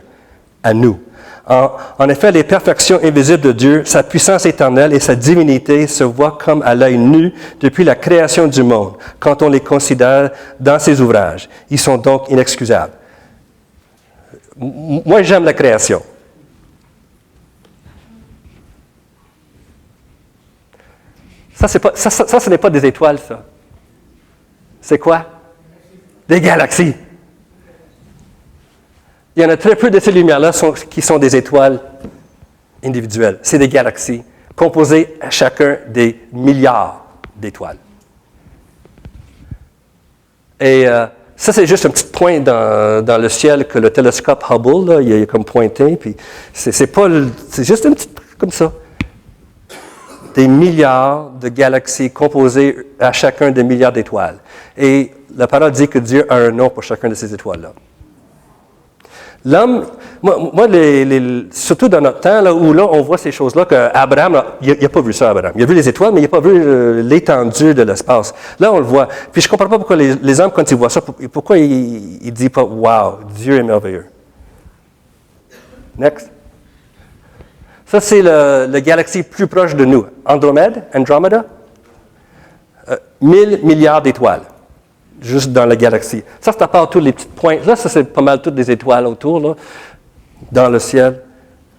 à nous. En effet, les perfections invisibles de Dieu, sa puissance éternelle et sa divinité se voient comme à l'œil nu depuis la création du monde, quand on les considère dans ses ouvrages. Ils sont donc inexcusables. Moi, j'aime la création. Ça, ce n'est pas des étoiles, ça. C'est quoi? Des galaxies. Il y en a très peu de ces lumières-là qui sont des étoiles individuelles. C'est des galaxies composées à chacun des milliards d'étoiles. Et ça, c'est juste un petit point dans le ciel que le télescope Hubble, là, il est comme pointé. Puis c'est juste un petit comme ça. Des milliards de galaxies composées à chacun des milliards d'étoiles. Et la parole dit que Dieu a un nom pour chacun de ces étoiles-là. L'homme, surtout dans notre temps, là, où là, on voit ces choses-là, qu'Abraham, il n'a pas vu ça, Abraham. Il a vu les étoiles, mais il n'a pas vu l'étendue de l'espace. Là, on le voit. Puis je ne comprends pas pourquoi les hommes, quand ils voient ça, pourquoi ils ne disent pas « Wow, Dieu est merveilleux ». Next. Ça, c'est la galaxie plus proche de nous. Andromeda. 1000 milliards d'étoiles, juste dans la galaxie. Ça, c'est à part toutes les petites pointes. Là, ça, c'est pas mal toutes des étoiles autour, là, dans le ciel.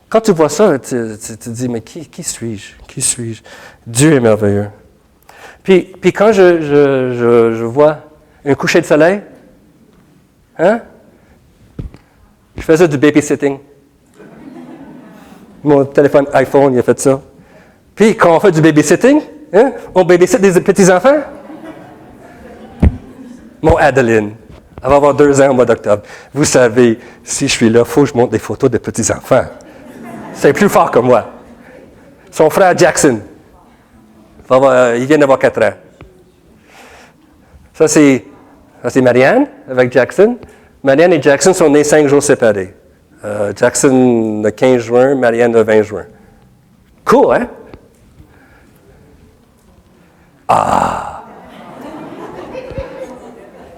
Quand tu vois ça, tu te dis, mais qui suis-je? Qui suis-je? Dieu est merveilleux. Puis quand je vois un coucher de soleil, hein? Je faisais du babysitting. Mon téléphone iPhone, il a fait ça. Puis quand on fait du babysitting, hein? On babysit des petits-enfants? Mon Adeline, elle va avoir 2 ans au mois d'octobre. Vous savez, si je suis là, il faut que je montre des photos de petits-enfants. C'est plus fort que moi. Son frère Jackson, il vient d'avoir 4 ans. Ça, c'est Marianne avec Jackson. Marianne et Jackson sont nés 5 jours séparés. Jackson le 15 juin, Marianne le 20 juin. Cool, hein? Ah!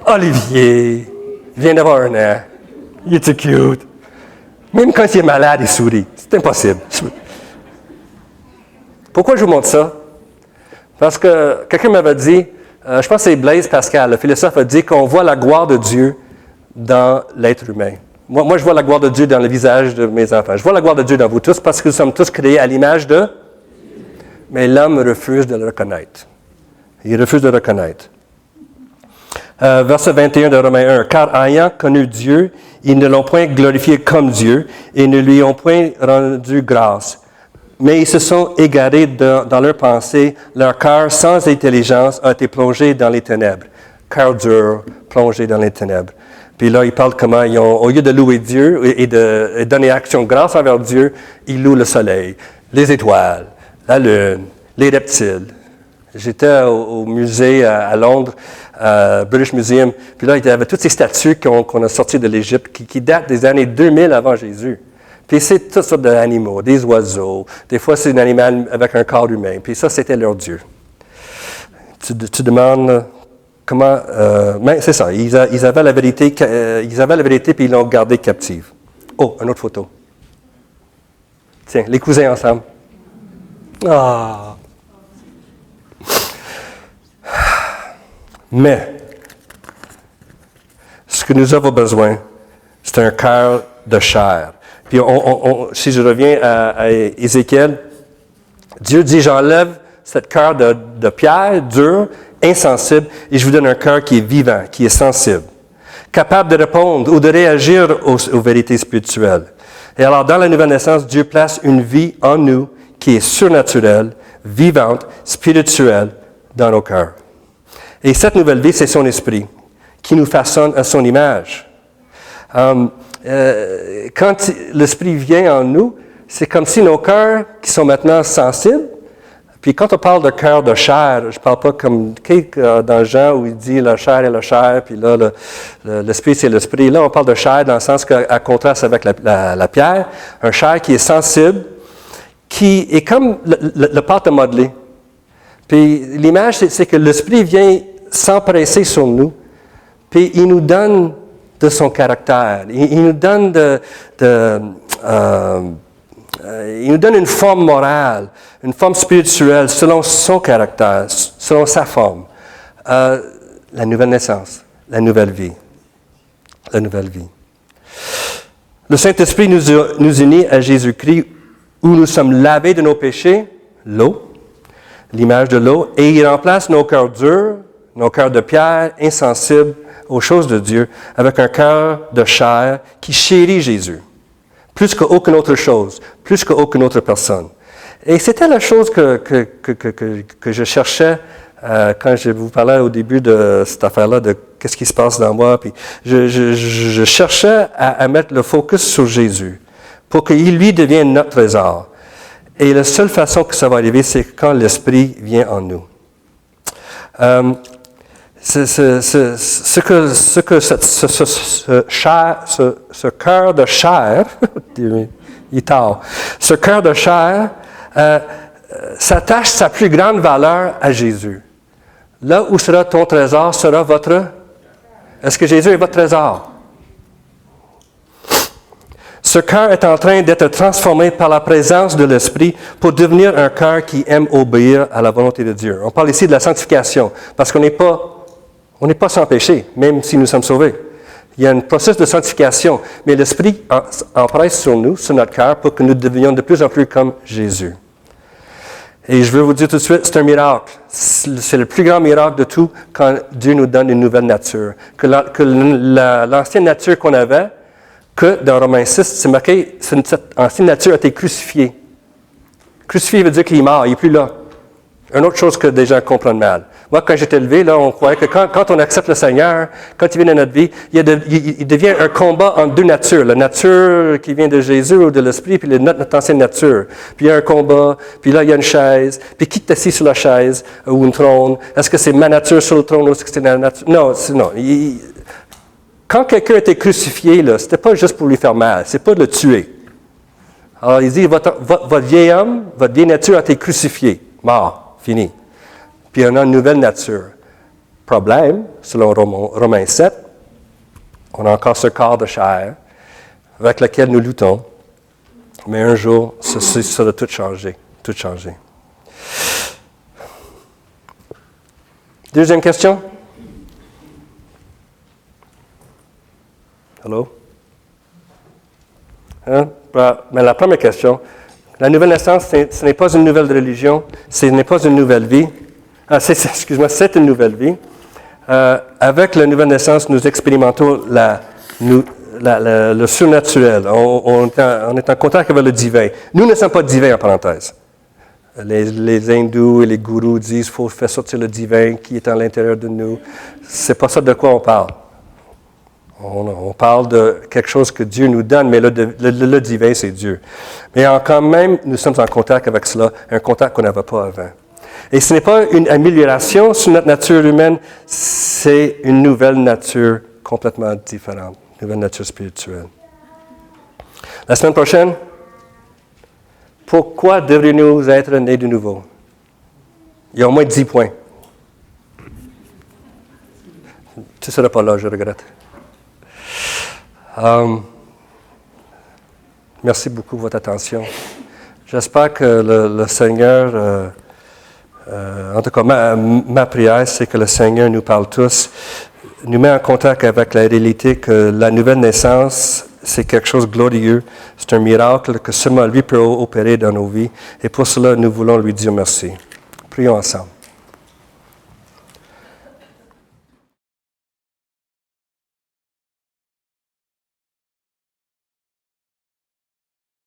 Olivier, il vient d'avoir 1 an. Il est cute. Même quand il est malade, il sourit. C'est impossible. Pourquoi je vous montre ça? Parce que quelqu'un m'avait dit, je pense que c'est Blaise Pascal, le philosophe, a dit qu'on voit la gloire de Dieu dans l'être humain. Moi, je vois la gloire de Dieu dans le visage de mes enfants. Je vois la gloire de Dieu dans vous tous parce que nous sommes tous créés à l'image de... Mais l'homme refuse de le reconnaître. Il refuse de le reconnaître. Verset 21 de Romains 1. « Car ayant connu Dieu, ils ne l'ont point glorifié comme Dieu et ne lui ont point rendu grâce. Mais ils se sont égarés dans leurs pensées. Leur cœur sans intelligence a été plongé dans les ténèbres. Cœur dur, plongé dans les ténèbres. » Puis là, il parle comment ils ont, au lieu de louer Dieu et de donner action de grâce envers Dieu, ils louent le soleil, les étoiles, la lune, les reptiles. J'étais au musée à Londres, British Museum, puis là, il y avait toutes ces statues qu'on a sorties de l'Égypte qui datent des années 2000 avant Jésus. Puis c'est toutes sortes d'animaux, des oiseaux, des fois c'est un animal avec un corps humain, puis ça, c'était leur Dieu. Tu demandes comment... mais c'est ça, ils avaient la vérité, puis ils l'ont gardée captive. Oh, une autre photo. Tiens, les cousins ensemble. Ah! Mais, ce que nous avons besoin, c'est un cœur de chair. Puis, si je reviens à Ézéchiel, Dieu dit, j'enlève cette cœur de pierre, dur, insensible, et je vous donne un cœur qui est vivant, qui est sensible, capable de répondre ou de réagir aux vérités spirituelles. Et alors, dans la nouvelle naissance, Dieu place une vie en nous qui est surnaturelle, vivante, spirituelle, dans nos cœurs. Et cette nouvelle vie, c'est son esprit qui nous façonne à son image. Quand l'esprit vient en nous, c'est comme si nos cœurs, qui sont maintenant sensibles, puis quand on parle de cœur de chair, je ne parle pas comme dans Jean où il dit la chair est la chair, puis là, l'esprit c'est l'esprit. Là, on parle de chair dans le sens qu'à contraste avec la pierre, un chair qui est sensible, qui est comme le pâte à modeler. Puis l'image, c'est que l'esprit vient s'empresser sur nous, puis il nous donne de son caractère. Il nous donne il nous donne une forme morale, une forme spirituelle selon son caractère, selon sa forme. La nouvelle naissance, la nouvelle vie. La nouvelle vie. Le Saint-Esprit nous unit à Jésus-Christ où nous sommes lavés de nos péchés, l'eau, l'image de l'eau, et il remplace nos cœurs durs, nos cœurs de pierre, insensibles aux choses de Dieu, avec un cœur de chair qui chérit Jésus, plus qu'aucune autre chose, plus qu'aucune autre personne. Et c'était la chose que je cherchais quand je vous parlais au début de cette affaire-là, de qu'est-ce qui se passe dans moi. Puis je cherchais à mettre le focus sur Jésus, pour qu'il lui devienne notre trésor. Et la seule façon que ça va arriver, c'est quand l'Esprit vient en nous. ce cœur de chair, il est tard, ce cœur de chair s'attache sa plus grande valeur à Jésus. Là où sera ton trésor sera votre... Est-ce que Jésus est votre trésor? Ce cœur est en train d'être transformé par la présence de l'Esprit pour devenir un cœur qui aime obéir à la volonté de Dieu. On parle ici de la sanctification, parce qu'on n'est pas sans péché, même si nous sommes sauvés. Il y a un processus de sanctification, mais l'Esprit empresse sur nous, sur notre cœur, pour que nous devenions de plus en plus comme Jésus. Et je veux vous dire tout de suite, c'est un miracle. C'est le plus grand miracle de tout quand Dieu nous donne une nouvelle nature. Que l'ancienne nature qu'on avait, que dans Romains 6, c'est marqué, cette ancienne nature a été crucifiée. Crucifié veut dire qu'il est mort, il n'est plus là. Une autre chose que des gens comprennent mal. Moi, quand j'étais élevé, là, on croyait que quand on accepte le Seigneur, quand il vient dans notre vie, il devient un combat entre deux natures. La nature qui vient de Jésus ou de l'Esprit, puis notre ancienne nature. Puis il y a un combat, puis là, il y a une chaise. Puis qui est assis sur la chaise ou un trône? Est-ce que c'est ma nature sur le trône ou est-ce que c'est la nature? Non, non. Quand quelqu'un était crucifié, là, c'était pas juste pour lui faire mal, c'est pas de le tuer. Alors, il dit, votre vieil homme, votre vieille nature a été crucifiée, mort, fini. Puis on a une nouvelle nature. Problème, selon Romains 7, on a encore ce corps de chair avec lequel nous luttons, mais un jour, ça va tout changer, tout changer. Deuxième question? Allô? Hein? Mais la première question, la nouvelle naissance, ce n'est pas une nouvelle religion, ce n'est pas une nouvelle vie. C'est une nouvelle vie. Avec la nouvelle naissance, nous expérimentons le surnaturel. On est en contact avec le divin. Nous ne sommes pas divins, en parenthèse. Les hindous et les gourous disent qu'il faut faire sortir le divin qui est à l'intérieur de nous. C'est pas ça de quoi on parle. On parle de quelque chose que Dieu nous donne, mais le divin, c'est Dieu. Mais quand même, nous sommes en contact avec cela, un contact qu'on n'avait pas avant. Et ce n'est pas une amélioration sur notre nature humaine, c'est une nouvelle nature complètement différente, une nouvelle nature spirituelle. La semaine prochaine, pourquoi devrions-nous être nés de nouveau? Il y a au moins 10 points. Tu ne seras pas là, je regrette. Merci beaucoup de votre attention. J'espère que le Seigneur, en tout cas ma prière, c'est que le Seigneur nous parle tous, nous met en contact avec la réalité que la nouvelle naissance, c'est quelque chose de glorieux, c'est un miracle que seulement lui peut opérer dans nos vies. Et pour cela, nous voulons lui dire merci. Prions ensemble.